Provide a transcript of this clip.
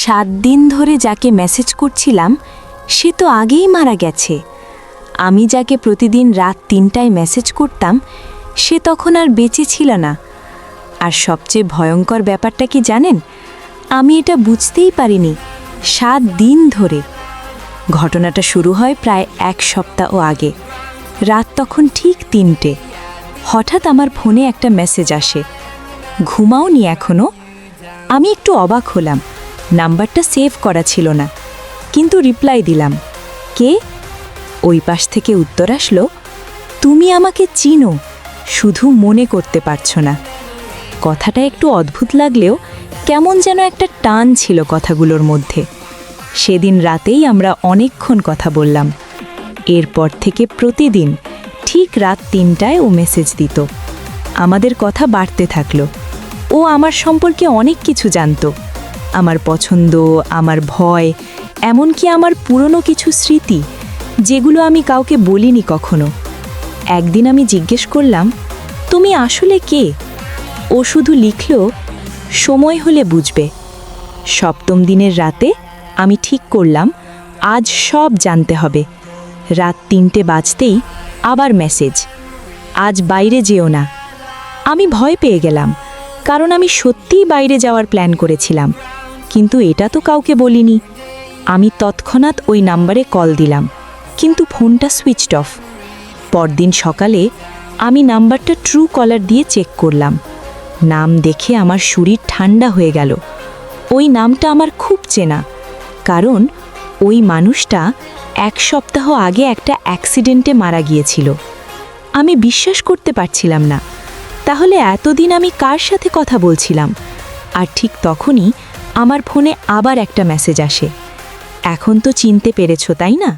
7 দিন ধরে যাকে মেসেজ করছিলাম সে তো আগেই মারা গেছে। আমি যাকে প্রতিদিন রাত 3টায় মেসেজ করতাম সে তখন আর বেঁচে ছিল না। আর সবচেয়ে ভয়ঙ্কর ব্যাপারটা কি জানেন? আমি এটা বুঝতেই পারিনি 7 দিন ধরে। ঘটনাটা শুরু হয় প্রায় 1 সপ্তাহ আগে। রাত তখন ঠিক 3টে। হঠাৎ আমার ফোনে একটা মেসেজ আসে, ঘুমাওনি এখনো? আমি একটু অবাক হলাম, নাম্বারটা সেভ করা ছিল না, কিন্তু রিপ্লাই দিলাম, কে? ওই পাশ থেকে উত্তর আসলো, তুমি আমাকে চিনো, শুধু মনে করতে পারছো না। কথাটা একটু অদ্ভুত লাগলেও কেমন যেন একটা টান ছিল কথাগুলোর মধ্যে। সেদিন রাতেই আমরা অনেকক্ষণ কথা বললাম। এরপর থেকে প্রতিদিন ঠিক রাত 3টায় ও মেসেজ দিত। আমাদের কথা বাড়তে থাকলো। ও আমার সম্পর্কে অনেক কিছু জানতো, আমার পছন্দ, আমার ভয়, এমনকি আমার পুরনো কিছু স্মৃতি, যেগুলো আমি কাউকে বলিনি কখনো। একদিন আমি জিজ্ঞেস করলাম, তুমি আসলে কে? ও শুধু লিখল, সময় হলে বুঝবে। 7ম দিনের রাতে আমি ঠিক করলাম আজ সব জানতে হবে। রাত 3টে বাজতেই আবার মেসেজ, আজ বাইরে যেও না। আমি ভয় পেয়ে গেলাম, কারণ আমি সত্যিই বাইরে যাওয়ার প্ল্যান করেছিলাম, কিন্তু এটা তো কাউকে বলিনি। আমি তৎক্ষণাৎ ওই নাম্বারে কল দিলাম, কিন্তু ফোনটা সুইচড অফ। পরদিন সকালে আমি নাম্বারটা ট্রু কলার দিয়ে চেক করলাম। নাম দেখে আমার শরীর ঠান্ডা হয়ে গেল। ওই নামটা আমার খুব চেনা, কারণ ওই মানুষটা 1 সপ্তাহ আগে একটা অ্যাক্সিডেন্টে মারা গিয়েছিল। আমি বিশ্বাস করতে পারছিলাম না। তাহলে এতদিন আমি কার সাথে কথা বলছিলাম? আর ঠিক তখনই আমার ফোনে আবার একটা মেসেজ আসে, এখন তো চিনতে পেরেছো, তাই না?